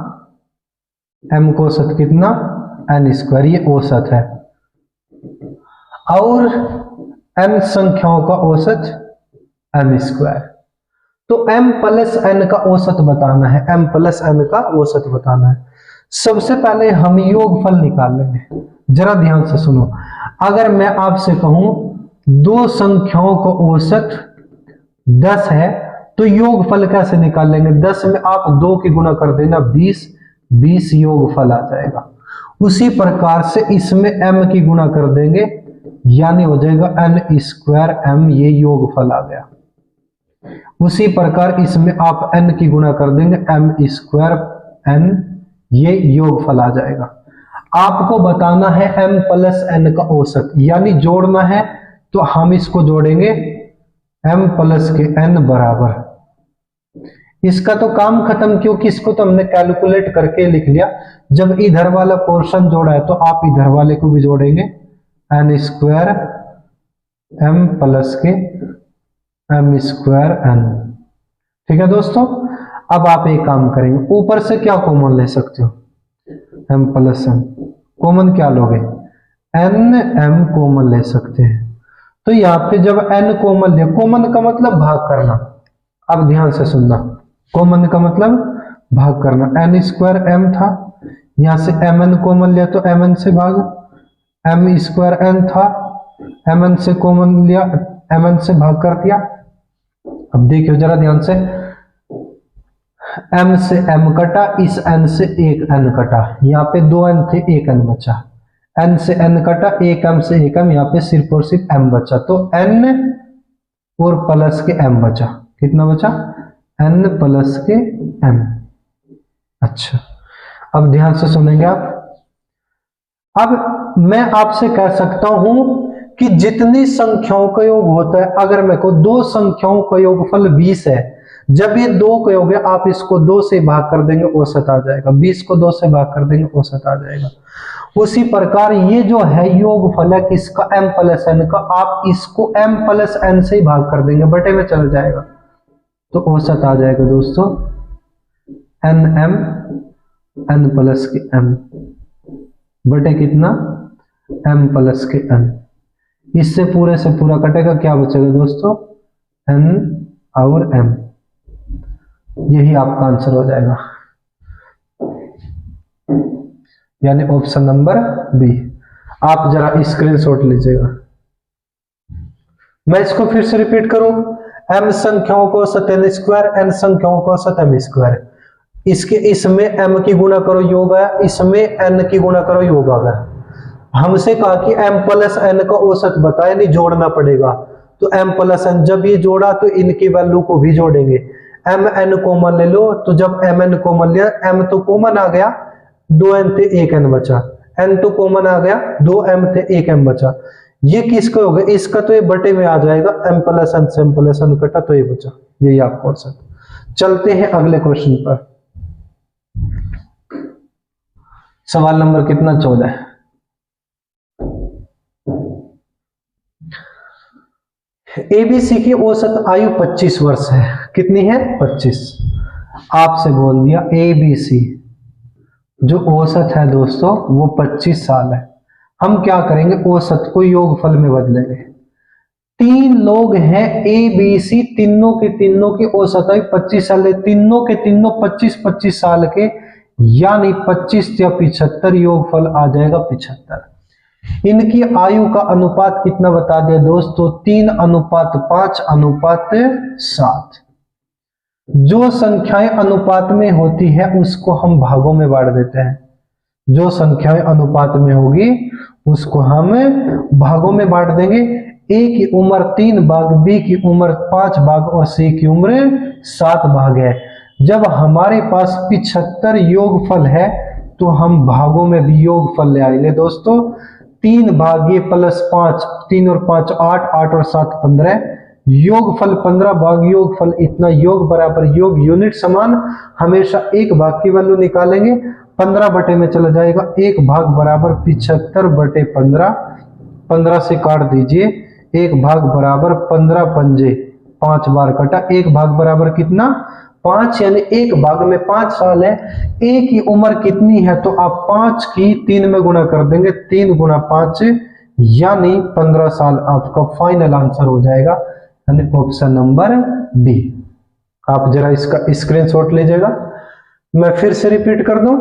m का औसत कितना? n स्क्वायर, ये औसत है। और n संख्याओं का औसत m स्क्वायर, तो m प्लस n का औसत बताना है। m प्लस n का औसत बताना है। सबसे पहले हम योगफल निकाल लेंगे। जरा ध्यान से सुनो। अगर मैं आपसे कहूं दो संख्याओं का औसत 10 है तो योगफल कैसे निकाल लेंगे? 10 में आप 2 की गुणा कर देना 20 योगफल आ जाएगा। उसी प्रकार से इसमें m की गुणा कर देंगे यानी हो जाएगा n स्क्वायर m, ये योगफल आ गया। उसी प्रकार इसमें आप n की गुणा कर देंगे m स्क्वायर n, ये योगफल आ जाएगा। आपको बताना है m प्लस n का औसत, यानी जोड़ना है तो हम इसको जोड़ेंगे m प्लस के n बराबर। इसका तो काम खत्म, क्योंकि इसको तो हमने कैलकुलेट करके लिख लिया। जब इधर वाला पोर्शन जोड़ा है तो आप इधर वाले को भी जोड़ेंगे n स्क्वायर m प्लस के m स्क्वायर n। ठीक है दोस्तों। अब आप एक काम करेंगे, ऊपर से क्या कॉमन ले सकते हो? m प्लस m कॉमन क्या लोगे? n m कॉमन ले सकते हैं। तो यहाँ पे जब n कॉमन लिया, कॉमन का मतलब भाग करना। अब ध्यान से सुनना, कॉमन का मतलब भाग करना। n स्क्वायर m था, यहां से mn कॉमन लिया तो mn से भाग, m स्क्वायर n था, mn से कॉमन लिया, mn से भाग कर दिया। अब देखियो जरा ध्यान से, m से m कटा, इस n से एक n कटा, यहाँ पे 2 n थे, एक n बचा। n से n कटा, एक m से एक m, यहाँ पे सिर्फ और सिर्फ m बचा। तो n और प्लस के m बचा। कितना बचा? n प्लस के m। अच्छा, अब ध्यान से सुनेंगे आप। अब मैं आपसे कह सकता हूं कि जितनी संख्याओं का योग होता है, अगर मैं को दो संख्याओं का योगफल 20 है, जब ये 2 का योग है आप इसको 2 से भाग कर देंगे, औसत आ जाएगा। 20 को 2 से भाग कर देंगे, औसत आ जाएगा। उसी प्रकार ये जो है योगफल है किसका? m प्लस n का, आप इसको m प्लस n से ही भाग कर देंगे, बटे में चल जाएगा तो औसत आ जाएगा दोस्तों nm n प्लस के m बटे कितना? m प्लस के n। इससे पूरे से पूरा कटेगा, क्या बचेगा दोस्तों? n और m। यही आपका आंसर हो जाएगा, यानी ऑप्शन नंबर बी। आप जरा स्क्रीनशॉट लीजिएगा। मैं इसको फिर से रिपीट करूं, m संख्याओं को औसत n स्क्वायर, n संख्याओं को औसत m स्क्वायर। इसके इसमें m की गुणा करो योग आया, इसमें n की गुणा करो योग आ गया। हमसे कहा कि m प्लस n का औसत बताए, नहीं जोड़ना पड़ेगा। तो m प्लस n जब ये जोड़ा तो इनकी वैल्यू को भी जोड़ेंगे। m n कॉमन ले लो, तो जब m n कॉमन लिया, m तो कॉमन आ गया, 2n थे, 1n बचा। n तो कॉमन आ गया, 2m थे, 1m बचा। ये किसका होगा? इसका तो ये बटे में आ जाएगा, m प्लस n से m प्लस n कटा तो ये बचा। यही आपका आंसर। चलते हैं अगले क्वेश्चन पर। सवाल नंबर कितना? 14। एबीसी की औसत आयु 25 वर्ष है। कितनी है? 25। आपसे बोल दिया एबीसी जो औसत है दोस्तों वो 25 साल है। हम क्या करेंगे, औसत को योगफल में बदलेंगे। 3 लोग हैं ए बी सी, तीनों के तीनों की औसत है 25 साल है, तीनों के तीनों 25-25 साल के, यानी 25 या 75, योगफल आ जाएगा 75। इनकी आयु का अनुपात कितना बता दिया दोस्तों, 3:5:7। जो संख्याएं अनुपात में होती है उसको हम भागों में बांट देते हैं। जो संख्याएं अनुपात में होगी उसको हम भागों में बांट देंगे। ए की उम्र 3 भाग, बी की उम्र 5 भाग और सी की उम्र 7 भाग है। जब हमारे पास 75 योगफल है तो हम भागों में भी योगफल ले आएंगे दोस्तों। 3 भाग्य प्लस 5, 3 और 5 8, 8 और 7 15, योगफल 15 भाग योगफल इतना, योग बराबर योग, यूनिट समान, हमेशा एक भाग की वैल्यू निकालेंगे, 15 बटे में चला जाएगा, एक भाग बराबर 75/15, 15 से काट दीजिए, एक भाग बराबर 15 पंजे 5 बार कटा, एक भाग बराबर कितना 5, यानी एक भाग में 5 साल है। ए की उम्र कितनी है तो आप 5 की 3 में गुणा कर देंगे, 3 गुणा 5 यानी 15 साल आपका फाइनल आंसर हो जाएगा, यानी ऑप्शन नंबर डी। आप जरा इसका स्क्रीनशॉट लीजिएगा। मैं फिर से रिपीट कर दूं,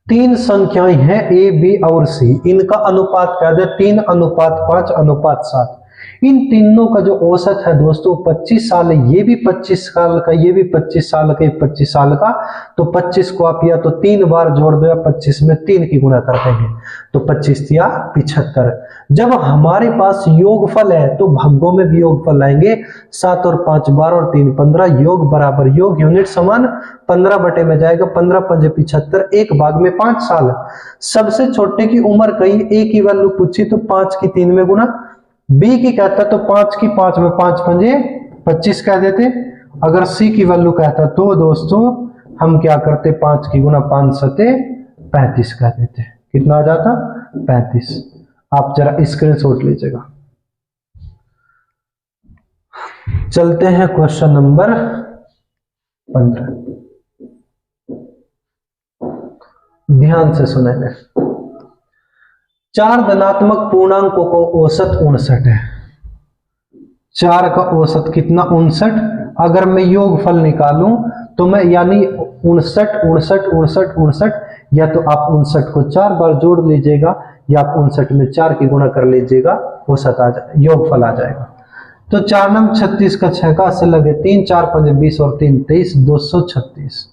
3 संख्याएं हैं ए बी और सी, इनका अनुपात क्या है, 3:5:7। इन तीनों का जो औसत है दोस्तों 25 साल है, ये भी 25 साल का, ये भी 25 साल का, 25 साल का, तो 25 को आप या तो 3 बार जोड़ दो या 25 में 3 की गुणा कर देंगे तो 25 या 75। जब हमारे पास योगफल है तो भागों में भी योगफल आएंगे, 7 और 5 12 और 3 15, योग बराबर योग, यूनिट समान, 15 बटे में जाएगा, 15 पंजे 75, एक भाग में 5 साल। सबसे छोटे की उम्र कही, ए की वैल्यू पूछी तो 5 की 3 में गुणा, बी की कहता तो 5 की 5 में 5 पंजे 25 कह देते, अगर सी की वैल्यू कहता तो दोस्तों हम क्या करते, 5 की गुणा 5 सते 35 कह देते। कितना आ जाता 35। आप जरा स्क्रीनशॉट लीजिएगा। चलते हैं क्वेश्चन नंबर 15, ध्यान से सुनेंगे। 4 धनात्मक पूर्णांकों को औसत 59 है। 4 का औसत कितना 59। अगर मैं योगफल निकालूं तो मैं यानी 59 59 59 59, या तो आप 59 को 4 बार जोड़ लीजिएगा या आप 59 में 4 की गुणा कर लीजिएगा, औसत आ जाए, योगफल आ जाएगा। तो 4 नम 36 का 6 का से लगे 3, 4 पंजे 20 और 3 23, 236।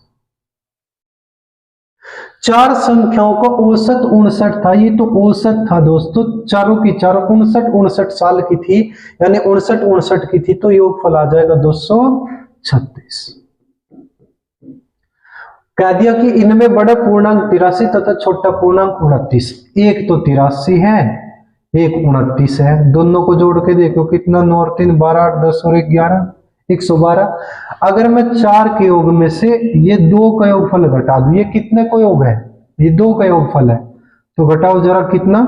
4 संख्याओं का औसत 59 था, ये तो औसत था दोस्तों, चारों की चारों 59 साल की थी, यानी 59 की थी, तो योगफल आ जाएगा 236। कह दिया कि इनमें बड़ा पूर्णांक 83 तथा छोटा पूर्णांक 29। एक तो 83 है, एक 29 है, दोनों को जोड़ के देखो कितना, 9 और 3 12, 8 10 और 11 112। अगर मैं 4 के योग में से ये 2 का योगफल घटा दूं, ये कितने का योग है, ये 2 का योगफल है, तो घटाओ जरा कितना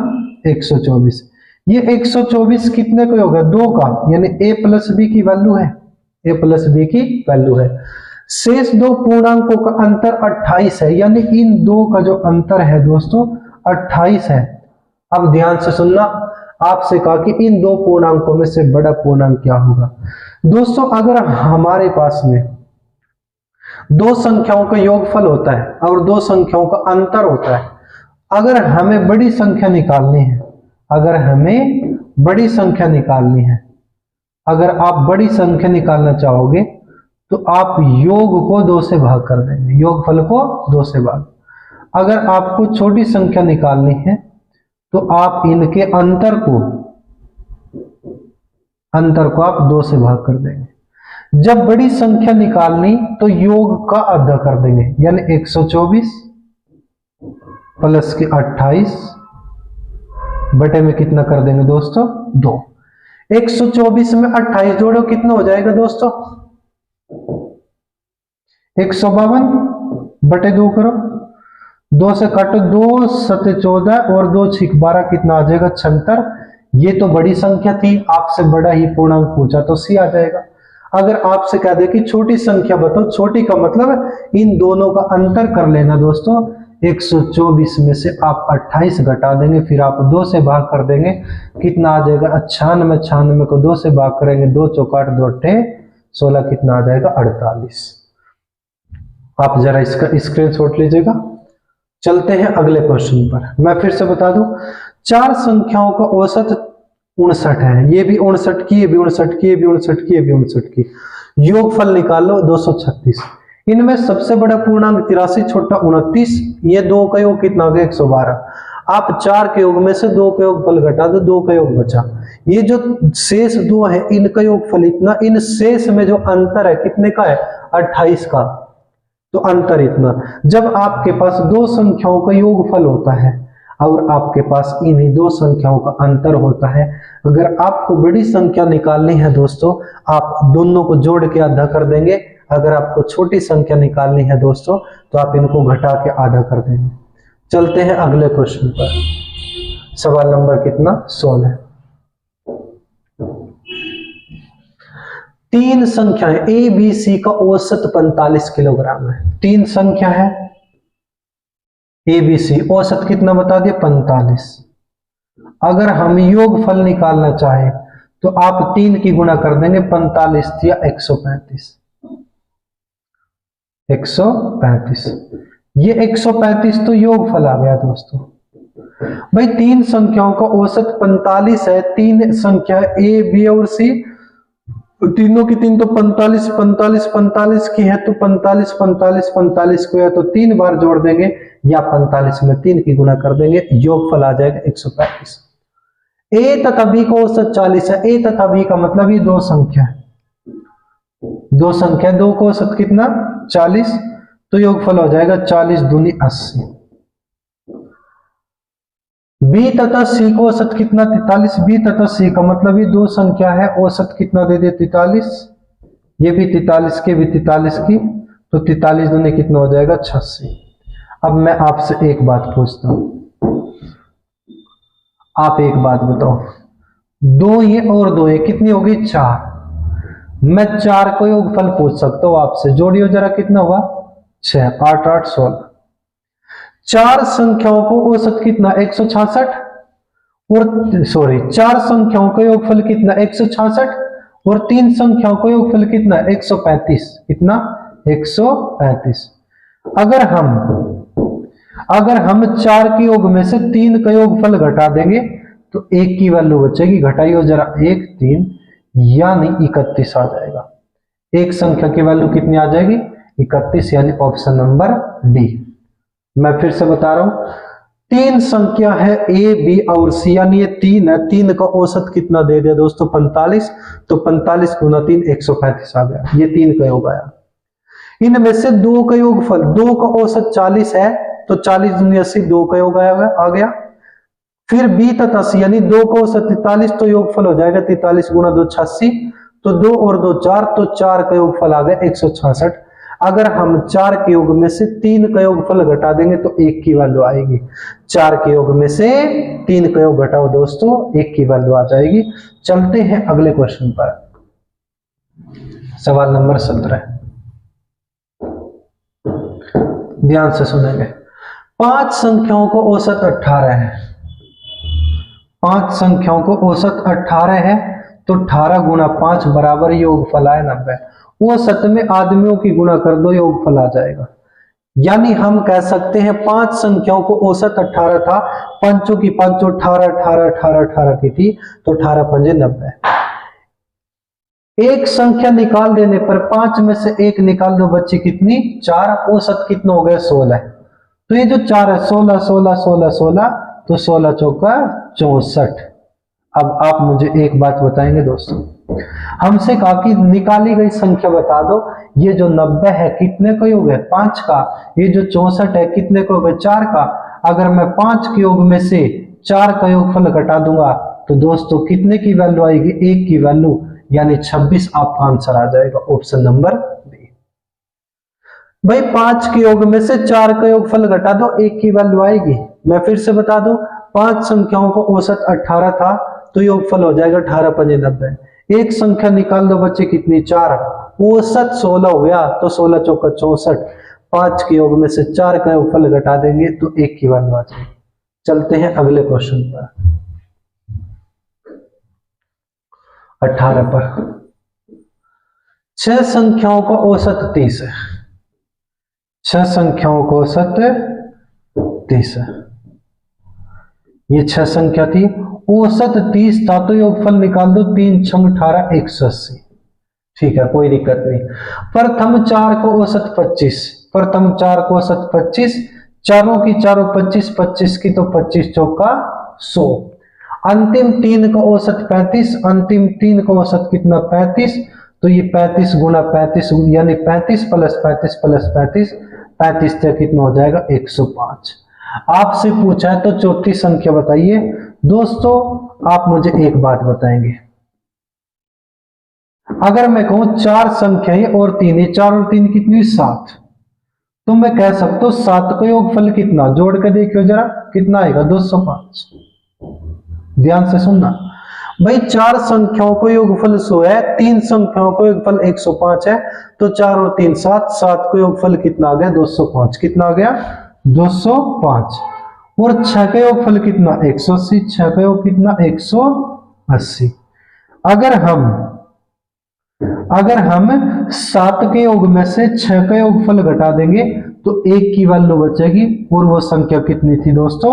124। ये 124 कितने का योग है, 2 का, यानी a प्लस बी की वैल्यू है, a प्लस बी की वैल्यू है। शेष 2 पूर्णांकों का अंतर 28 है, यानी इन 2 का जो अंतर है दोस्तों 28 है। अब ध्यान से सुनना, आपसे कहा कि इन 2 पूर्णांकों में से बड़ा पूर्णांक क्या होगा। दोस्तों अगर हमारे पास में 2 संख्याओं का योगफल होता है और 2 संख्याओं का अंतर होता है, अगर हमें बड़ी संख्या निकालनी है, अगर हमें बड़ी संख्या निकालनी है, अगर आप बड़ी संख्या निकालना चाहोगे तो आप योग को 2 से भाग कर देंगे, योगफल को 2 से भाग। अगर आपको छोटी संख्या निकालनी है तो आप इनके अंतर को आप 2 से भाग कर देंगे। जब बड़ी संख्या निकालनी तो योग का आधा कर देंगे, यानी 124 प्लस के 28 बटे में कितना कर देंगे दोस्तों 2। 124 में 28 जोड़ो कितना हो जाएगा दोस्तों 152 बटे 2 करो, 2 से काटो, 2 सते 14 और 2 6 12 कितना आ जाएगा 76। ये तो बड़ी संख्या थी, आपसे बड़ा ही पूर्णांक पूछा तो सी आ जाएगा। अगर आपसे कह दे कि छोटी संख्या बताओ, छोटी का मतलब इन दोनों का अंतर कर लेना दोस्तों। 124 में से आप 28 घटा देंगे, फिर आप 2 से भाग कर देंगे, कितना आ जाएगा 96। 96 को 2 से भाग करेंगे, 2 चौक 8, 2 अट्ठे 16, कितना आ जाएगा 48। आप जरा इसका स्क्रीनशॉट लीजिएगा। चलते हैं अगले क्वेश्चन पर। मैं फिर से बता दूं, 4 संख्याओं का औसत 59 है, ये भी 59 की, ये भी 59 की, ये भी 59 की, ये भी 59 की। योगफल निकालो 236। इनमें सबसे बड़ा पूर्णांक 83, छोटा 29। ये 2 का योग कितना हो गया 112। आप 4 के योग में से 2 का योगफल घटा दो, 2 का योग बचा। ये जो शेष 2 है इनका योगफल इतना, इन शेष में जो अंतर है कितने का है 28 का, तो अंतर इतना। जब आपके पास 2 संख्याओं का योगफल होता है और आपके पास इन्हीं 2 संख्याओं का अंतर होता है, अगर आपको बड़ी संख्या निकालनी है दोस्तों, आप दोनों को जोड़ के आधा कर देंगे। अगर आपको छोटी संख्या निकालनी है दोस्तों, तो आप इनको घटा के आधा कर देंगे। चलते हैं अगले क्वेश्चन पर। सवाल नंबर कितना 16। 3 संख्याएं ए बी सी का औसत 45 किलोग्राम है। 3 संख्या है ए बी सी, औसत कितना बता दिया 45। अगर हम योगफल निकालना चाहें तो आप 3 की गुणा कर देंगे, 45 या 135। 135, ये 135 तो योगफल आ गया दोस्तों। भाई 3 संख्याओं का औसत 45 है, 3 संख्या ए बी और सी, तीनों की 3 तो 45 45 45 की है, तो 45 45 45 को या तो 3 बार जोड़ देंगे या 45 में 3 की गुणा कर देंगे, योगफल आ जाएगा 135। ए तथा बी का औसत 40 है। ए तथा बी का मतलब ये 2 संख्या है, 2 संख्या, 2 का औसत कितना 40, तो योगफल हो जाएगा 40 दूनी 80। बी तथा सी को औसत कितना 43। बी तथा सी का मतलब ये 2 संख्या है, औसत कितना दे दे 43, ये भी 43 के भी 43 की, तो 43 दूनी कितना हो जाएगा 86। अब मैं आपसे एक बात पूछता हूं, आप एक बात बताओ, 2 ये और 2 ये कितनी होगी 4। मैं 4 को योगफल पूछ सकता हूं आपसे, जोड़ियो जरा कितना हुआ 6, 8 8 16। 4 संख्याओं को औसत कितना 166, और सॉरी 4 संख्याओं का योगफल कितना 166, और 3 संख्याओं का योगफल कितना 135। कितना 135। अगर हम 4 के योग में से 3 का योगफल घटा देंगे तो 1 की वैल्यू बचेगी, घटाइए जरा 1 3, यानी 31 आ जाएगा। एक संख्या की वैल्यू कितनी आ जाएगी 31, यानी ऑप्शन नंबर डी। मैं फिर से बता रहा हूं, 3 संख्या है ए बी और सी, यानी ये 3 है, 3 का औसत कितना दे दिया दोस्तों 45, तो 45 गुना 3 135 आ गया, ये 3 का योग आया। इनमें से 2 का योगफल, 2 का औसत 40 है, तो 40 दूनी 80, 2 का योग आ गया। फिर बी तथा सी, यानी 2 का औसत 43, तो योगफल हो जाएगा 43 गुना 2 86, तो 2 और 2 4, तो 4 का योगफल आ गया 166। अगर हम 4 के योग में से 3 का योगफल घटा देंगे तो 1 की वैल्यू आएगी। 4 के योग में से 3 का योग घटाओ दोस्तों, 1 की वैल्यू आ जाएगी। चलते हैं अगले क्वेश्चन पर। सवाल नंबर 17, ध्यान से सुनेंगे। 5 संख्याओं को औसत 18 है। 5 संख्याओं को औसत 18 है, तो 18 गुना 5 बराबर योगफल आए 90। औसत में आदमियों की गुणा कर दो, योगफल आ जाएगा। यानी हम कह सकते हैं 5 संख्याओं को औसत 18 था, पंचों की पंचों 18 18 18 18 की थी, तो 18 पंजे 90। एक संख्या निकाल देने पर 5 में से 1 निकाल दो, बच्ची कितनी 4, औसत कितना हो गया 16। तो ये जो 4 है 16 16 16 16, तो 16 चौका 64। अब आप मुझे एक बात बताएंगे दोस्तों, हमसे कहा कि निकाली गई संख्या बता दो। ये जो 90 है कितने का योग है 5 का, ये जो 64 है कितने का योग है 4 का। अगर मैं 5 के योग में से 4 का योगफल घटा दूंगा तो दोस्तों कितने की वैल्यू आएगी 1 की वैल्यू, यानी 26 आपका आंसर आ जाएगा, ऑप्शन नंबर बी। भाई 5 के योग में से 4 का योगफल घटा दो, 1 की वैल्यू आएगी। मैं फिर से बता दूं, 5 संख्याओं को औसत 18 था, तो योगफल हो जाएगा 18 पंजे 90। एक संख्या निकाल दो बच्चे, कितनी, 4। औसत 16 हो गया, तो 16 चौका 64, 5 के योग में से 4 का योगफल घटा देंगे तो 1 की वैल्यू आ जाएगी। चलते हैं अगले क्वेश्चन पर, 18 पर। 6 संख्याओं का औसत 30 है। 6 संख्याओं का औसत 30 है। ये 6 संख्या थी, औसत 30 था, तो योगफल निकाल दो, 3 6 18 180। ठीक है, कोई दिक्कत नहीं। प्रथम 4 को औसत 25, प्रथम 4 को औसत 25, चारों की चारों 25, 25 की तो 25 चौका 100। अंतिम 3 का औसत 35, अंतिम 3 का औसत कितना, 35, तो ये 35 गुना 35 यानी 35 प्लस 35 प्लस 35, 35 तक कितना हो जाएगा, 105। आपसे पूछा है तो चौथी संख्या बताइए। दोस्तों आप मुझे एक बात बताएंगे, अगर मैं कहूं 4 संख्याएं और 3, ये 4 और 3 कितनी, 7, तो मैं कह सकता हूं 7 का योगफल कितना, जोड़ के देखियो जरा कितना आएगा, 205। ध्यान से सुनना भाई, 4 संख्याओं को योगफल 100 है, 3 संख्याओं को योगफल 105 है, तो 4 और 3 7, 7 को योगफल कितना आ गया, 205। कितना आ गया, 205। और 6 का योगफल कितना, 180, 6 का योग कितना, 180। अगर हम 7 के योग में से 6 का योगफल घटा देंगे तो 1 की वैल्यू बचेगी, और वो संख्या कितनी थी दोस्तों,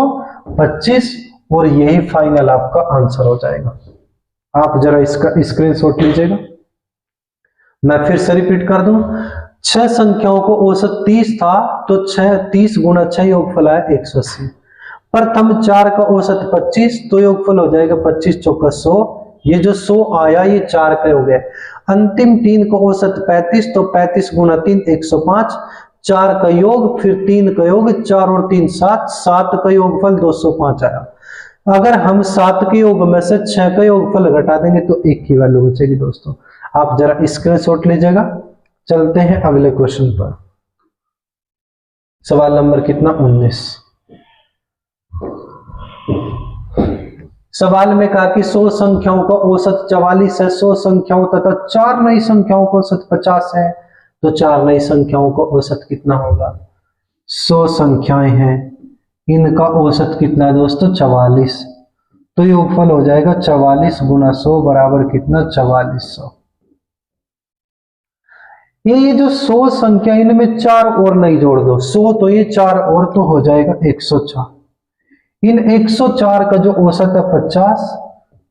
25। और यही फाइनल आपका आंसर हो जाएगा। आप जरा इसका स्क्रीनशॉट लीजिएगा। मैं फिर से रिपीट कर दूं, 6 संख्याओं को औसत 30 था, तो 30 गुना 6 योगफल है 180। प्रथम 4 का औसत 25, तो योगफल हो जाएगा 25 चौका 100। ये जो 100 आया ये 4 का हो गया। अंतिम 3 का औसत 35, तो 35 गुना 3 105, 4 का योग फिर 3 का योग, 4 और 3 7, 7 का योगफल 205 आया। अगर हम 7 के योग में से 6 का योगफल घटा देंगे तो 1 की वैल्यू बचेगी। दोस्तों आप जरा स्क्रीनशॉट लीजिएगा। चलते हैं अगले क्वेश्चन पर, सवाल नंबर कितना, 19। सवाल में कहा कि 100 संख्याओं का औसत 44 है, 100 संख्याओं तथा 4 नई संख्याओं का औसत 50 है, तो 4 नई संख्याओं का औसत कितना होगा। 100 संख्याएं हैं, इनका औसत कितना है दोस्तों, 44, तो योगफल हो जाएगा 44 गुना 100 बराबर कितना, 4400। ये जो 100 संख्या, इनमें 4 और नहीं जोड़ दो, 100 तो ये 4 और तो हो जाएगा 104। इन 104 का जो औसत है 50,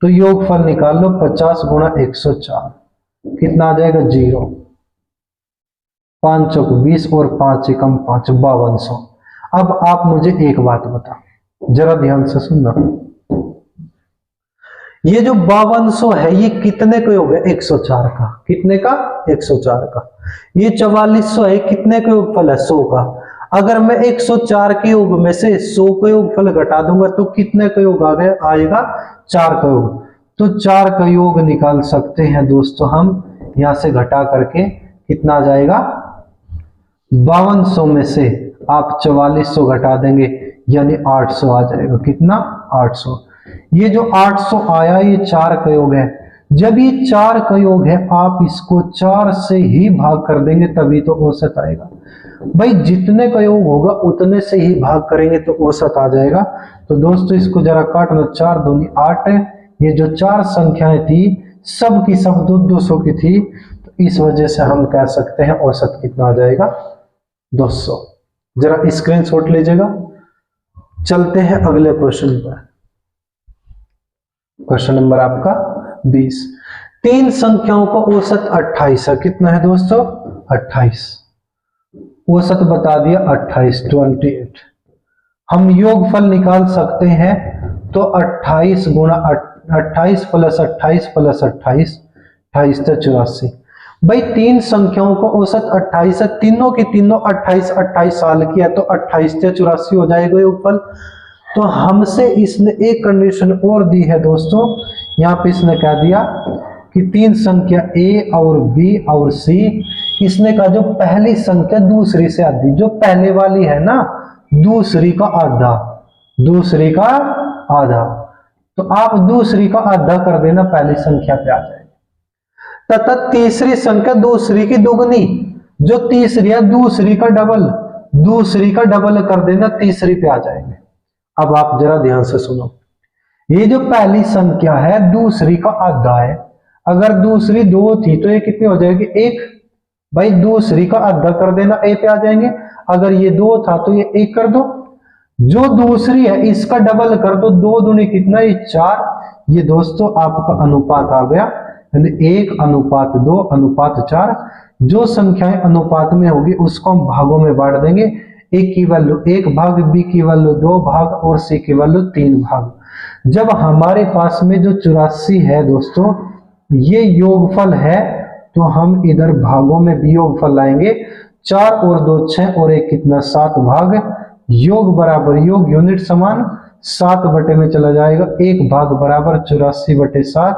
तो योगफल निकाल लो, 50 गुना 104 कितना आ जाएगा, 0। 5 चौक 20 और 5 एकम 5, 5200। अब आप मुझे एक बात बता, जरा ध्यान से सुनना, ये जो 5200 है ये कितने का योग है, 104 का। कितने का, 104 का। ये 4400 है, कितने का योगफल है, 100 का। अगर मैं 104 के योग में से 100 का योगफल घटा दूंगा तो कितने का योग आ गया, आएगा 4 का योग। तो 4 का योग निकाल सकते हैं दोस्तों हम, यहां से घटा करके कितना आ जाएगा, 5200 में से आप 4400 घटा देंगे यानी 800 आ जाएगा। कितना, 800। ये जो 800 आया ये 4 का योग है। जब ये 4 का योग है आप इसको 4 से ही भाग कर देंगे तभी तो औसत आएगा। भाई जितने का योग होगा उतने से ही भाग करेंगे तो औसत आ जाएगा। तो दोस्तों इसको जरा काट लो, 4 दूनी 8 है। ये जो 4 संख्याएं थी सब की सब 200 की थी, तो इस वजह से हम कह सकते हैं औसत कितना आ जाएगा, 200। जरा स्क्रीनशॉट लीजिएगा। चलते हैं अगले क्वेश्चन पर, क्वेश्चन नंबर आपका 20। 3 संख्याओं का औसत 28 है। कितना है दोस्तों, 28। औसत बता दिया 28, 28। हम योगफल निकाल सकते हैं तो 28 गुना 28 प्लस 28 प्लस 28, 28 से 84। भाई 3 संख्याओं का औसत 28 है, तीनों की तीनों 28 28 साल की है, तो 28 से 84 हो जाएगा योगफल। तो हमसे इसने एक कंडीशन और दी है दोस्तों, यहाँ पे इसने कह दिया कि 3 संख्या ए और बी और सी, इसने कहा जो पहली संख्या दूसरी से आधी, जो पहले वाली है ना दूसरी का आधा, दूसरी का आधा, तो आप दूसरी का आधा कर देना पहली संख्या पे आ जाएगा। तथा तीसरी संख्या दूसरी की दुगनी, जो तीसरी है दूसरी का डबल, दूसरी का डबल कर देना तीसरी पे आ जाएंगे। अब आप जरा ध्यान से सुनो, ये जो पहली संख्या है दूसरी का आधा है, अगर दूसरी 2 थी तो ये कितनी हो जाएगी 1, भाई दूसरी का आधा कर देना ए पे आ जाएंगे। अगर ये 2 था तो ये 1 कर दो, जो दूसरी है इसका डबल कर दो, 2 दूनी कितना, ये 4। ये दोस्तों आपका अनुपात आ गया, 1:2:4। जो संख्याएं अनुपात में होगी उसको हम भागों में बांट देंगे, ए की वैल्यू 1 भाग, बी की वैल्यू 2 भाग और सी की वैल्यू 3 भाग। जब हमारे पास में जो 84 है दोस्तों ये योगफल है, तो हम इधर भागों में भी योगफल लाएंगे, 4 और 2 6 और 1 कितना 7 भाग, योग बराबर योग, यूनिट समान 7 बटे में चला जाएगा, 1 भाग बराबर 84/7।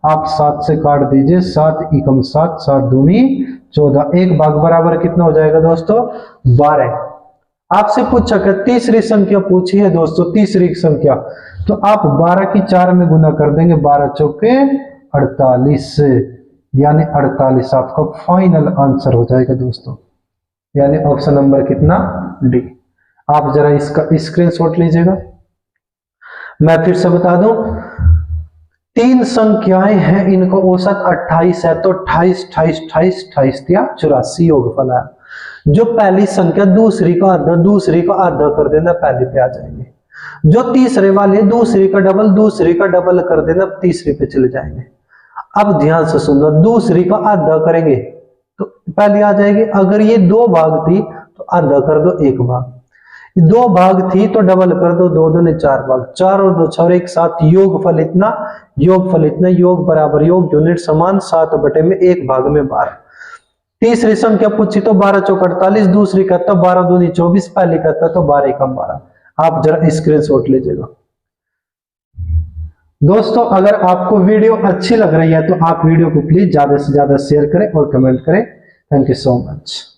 आप 7 से काट दीजिए, 7 एकम 7, 7 दूनी 14, 1 भाग बराबर कितना हो जाएगा दोस्तों 12। आपसे पूछा कि तीसरी संख्या पूछी है दोस्तों, तीसरी संख्या, तो आप 12 की 4 में गुना कर देंगे, 12 चौके 48, यानी 48 आपका फाइनल आंसर हो जाएगा दोस्तों, यानी ऑप्शन नंबर कितना डी। आप जरा इसका स्क्रीनशॉट लीजिएगा। मैं फिर से बता दूं, 3 संख्याएं हैं, इनका औसत 28 है, तो 28 28 28 28 दिया 84 योगफल है। जो पहली संख्या दूसरी का आधा, दूसरी का आधा कर देना पहली पे आ जाएंगे। जो तीसरे वाले दूसरी का डबल, दूसरी का डबल कर देना तीसरी पे चले जाएंगे। अब ध्यान से सुनना, दूसरी का आधा करेंगे तो पहली आ जाएगी। अगर ये 2 भाग थी तो आधा कर दो 1 भाग, 2 भाग थी तो डबल कर दो, 2 दूनी 4 भाग, 4 और 2 6 एक साथ, योगफल इतना, योगफल इतना, योग बराबर योग, यूनिट समान, 7 बटे में 1 भाग में 12। तीसरी संख्या पूछी तो 12 चौक 48, दूसरी कहता 12 दूनी 24, पहली कहता तो 12 एकम 12। आप जरा स्क्रीनशॉट लीजिएगा। दोस्तों अगर आपको वीडियो अच्छी लग रही है तो आप वीडियो को प्लीज ज्यादा से ज्यादा शेयर करें और कमेंट करें। Thank you so much.